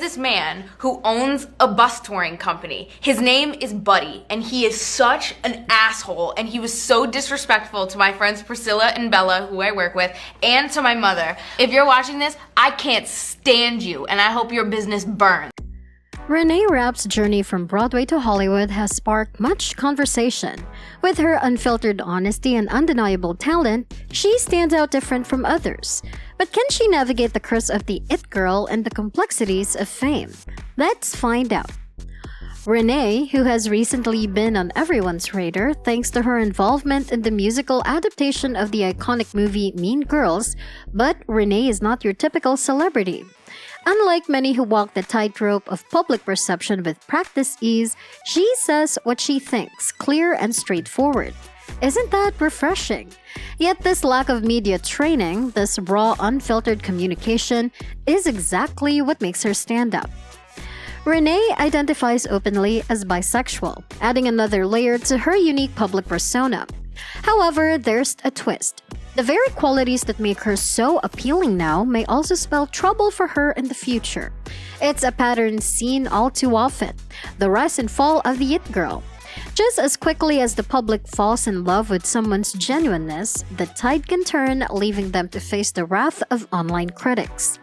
this man who owns a bus touring company. His name is Buddy, and he is such an asshole, and he was so disrespectful to my friends Priscilla and Bella, who I work with, and to my mother. If you're watching this, I can't stand you, and I hope your business burns. Reneé Rapp's journey from Broadway to Hollywood has sparked much conversation. With her unfiltered honesty and undeniable talent, she stands out different from others. But can she navigate the curse of the it girl and the complexities of fame? Let's find out. Renee, who has recently been on everyone's radar thanks to her involvement in the musical adaptation of the iconic movie Mean Girls, but Renee is not your typical celebrity. Unlike many who walk the tightrope of public perception with practice ease, she says what she thinks, clear and straightforward. Isn't that refreshing? Yet this lack of media training, this raw, unfiltered communication, is exactly what makes her stand out. Renee identifies openly as bisexual, adding another layer to her unique public persona. However, there's a twist. The very qualities that make her so appealing now may also spell trouble for her in the future. It's a pattern seen all too often, the rise and fall of the it girl. Just as quickly as the public falls in love with someone's genuineness, the tide can turn, leaving them to face the wrath of online critics.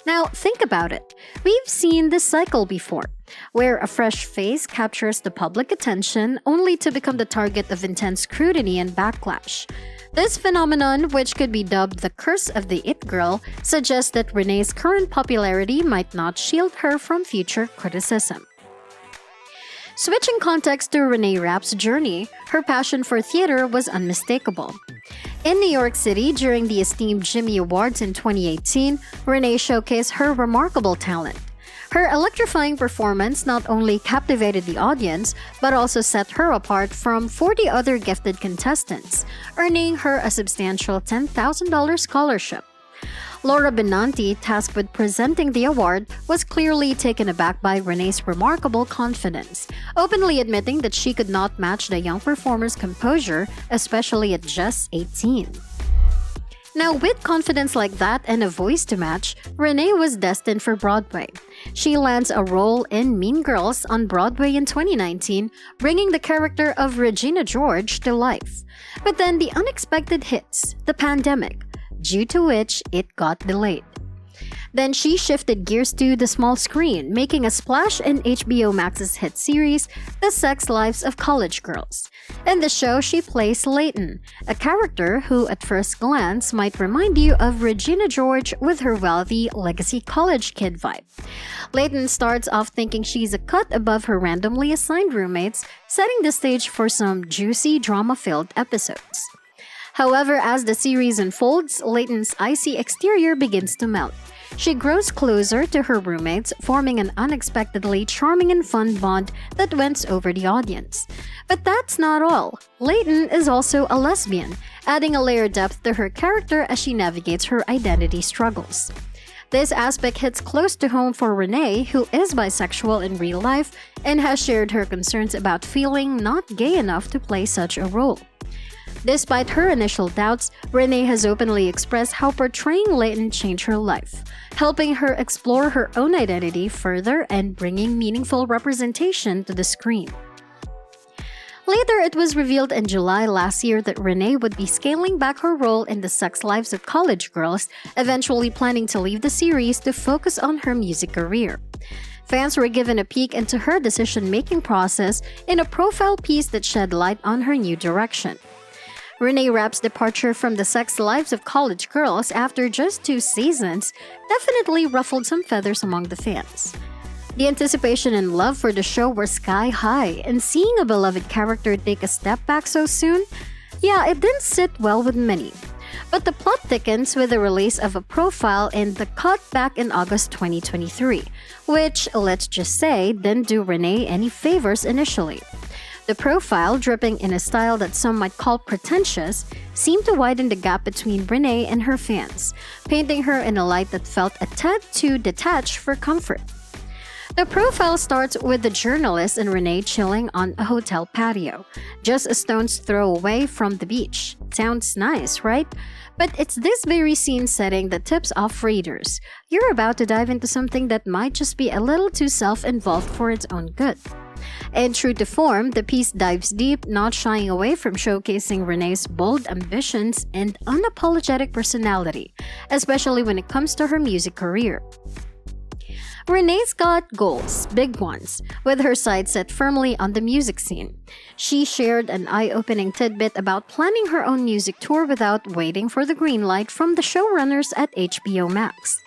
Now, think about it. We've seen this cycle before, where a fresh face captures the public attention only to become the target of intense scrutiny and backlash. This phenomenon, which could be dubbed the curse of the it girl, suggests that Renee's current popularity might not shield her from future criticism. Switching context to Reneé Rapp's journey, her passion for theater was unmistakable. In New York City, during the esteemed Jimmy Awards in 2018, Renee showcased her remarkable talent. Her electrifying performance not only captivated the audience, but also set her apart from 40 other gifted contestants, earning her a substantial $10,000 scholarship. Laura Benanti, tasked with presenting the award, was clearly taken aback by Renee's remarkable confidence, openly admitting that she could not match the young performer's composure, especially at just 18. Now, with confidence like that and a voice to match, Renee was destined for Broadway. She lands a role in Mean Girls on Broadway in 2019, bringing the character of Regina George to life. But then the unexpected hits, the pandemic, due to which it got delayed. Then she shifted gears to the small screen, making a splash in HBO Max's hit series, The Sex Lives of College Girls. In the show, she plays Layton, a character who at first glance might remind you of Regina George with her wealthy legacy college kid vibe. Layton starts off thinking she's a cut above her randomly assigned roommates, setting the stage for some juicy drama-filled episodes. However, as the series unfolds, Layton's icy exterior begins to melt. She grows closer to her roommates, forming an unexpectedly charming and fun bond that wins over the audience. But that's not all. Layton is also a lesbian, adding a layer of depth to her character as she navigates her identity struggles. This aspect hits close to home for Renee, who is bisexual in real life and has shared her concerns about feeling not gay enough to play such a role. Despite her initial doubts, Renee has openly expressed how portraying Layton changed her life, helping her explore her own identity further and bringing meaningful representation to the screen. Later, it was revealed in July last year that Renee would be scaling back her role in The Sex Lives of College Girls, eventually planning to leave the series to focus on her music career. Fans were given a peek into her decision-making process in a profile piece that shed light on her new direction. Reneé Rapp's departure from The Sex Lives of College Girls after just 2 seasons definitely ruffled some feathers among the fans. The anticipation and love for the show were sky high, and seeing a beloved character take a step back so soon, it didn't sit well with many. But the plot thickens with the release of a profile in The Cut back in August 2023, which, let's just say, didn't do Renee any favors initially. The profile, dripping in a style that some might call pretentious, seemed to widen the gap between Renee and her fans, painting her in a light that felt a tad too detached for comfort. The profile starts with the journalist and Renee chilling on a hotel patio, just a stone's throw away from the beach. Sounds nice, right? But it's this very scene setting that tips off readers. You're about to dive into something that might just be a little too self-involved for its own good. And true to form, the piece dives deep, not shying away from showcasing Renee's bold ambitions and unapologetic personality, especially when it comes to her music career. Renee's got goals, big ones, with her sights set firmly on the music scene. She shared an eye-opening tidbit about planning her own music tour without waiting for the green light from the showrunners at HBO Max.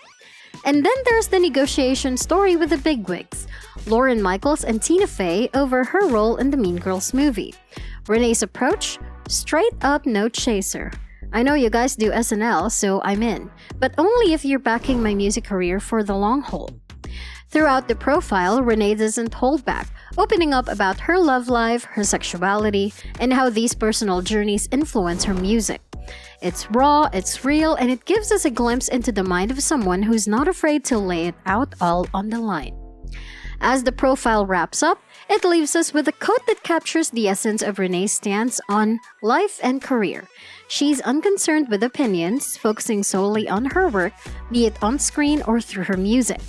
And then there's the negotiation story with the bigwigs, Lauren Michaels and Tina Fey, over her role in the Mean Girls movie. Renee's approach? Straight up no chaser. I know you guys do SNL, so I'm in, but only if you're backing my music career for the long haul. Throughout the profile, Renee doesn't hold back, opening up about her love life, her sexuality, and how these personal journeys influence her music. It's raw, it's real, and it gives us a glimpse into the mind of someone who's not afraid to lay it out all on the line. As the profile wraps up, it leaves us with a quote that captures the essence of Renee's stance on life and career. She's unconcerned with opinions, focusing solely on her work, be it on screen or through her music.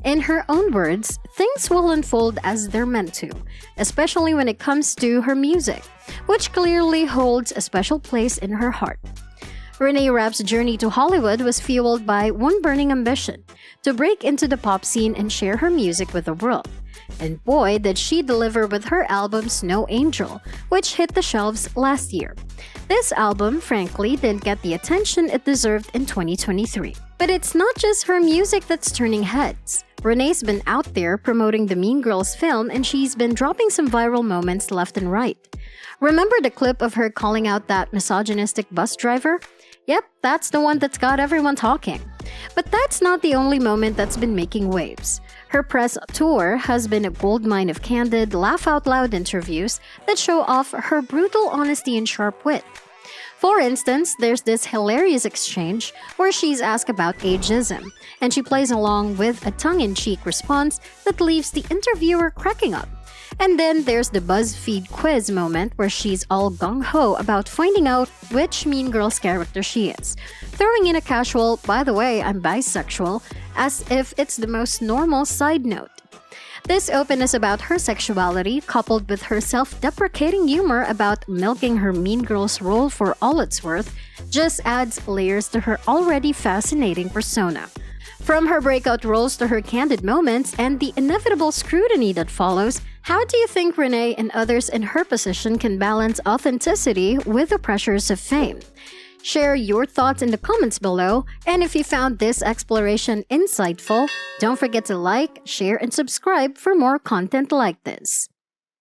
In her own words, things will unfold as they're meant to, especially when it comes to her music, which clearly holds a special place in her heart. Reneé Rapp's journey to Hollywood was fueled by one burning ambition: to break into the pop scene and share her music with the world. And boy, did she deliver with her album Snow Angel, which hit the shelves last year. This album, frankly, didn't get the attention it deserved in 2023. But it's not just her music that's turning heads. Renee's been out there promoting the Mean Girls film, and she's been dropping some viral moments left and right. Remember the clip of her calling out that misogynistic bus driver? Yep, that's the one that's got everyone talking. But that's not the only moment that's been making waves. Her press tour has been a goldmine of candid, laugh-out-loud interviews that show off her brutal honesty and sharp wit. For instance, there's this hilarious exchange where she's asked about ageism, and she plays along with a tongue-in-cheek response that leaves the interviewer cracking up. And then there's the BuzzFeed quiz moment where she's all gung-ho about finding out which Mean Girls character she is, throwing in a casual, "by the way, I'm bisexual," as if it's the most normal side note. This openness about her sexuality, coupled with her self-deprecating humor about milking her Mean Girls role for all it's worth, just adds layers to her already fascinating persona. From her breakout roles to her candid moments and the inevitable scrutiny that follows, how do you think Renee and others in her position can balance authenticity with the pressures of fame? Share your thoughts in the comments below, and if you found this exploration insightful, don't forget to like, share, and subscribe for more content like this.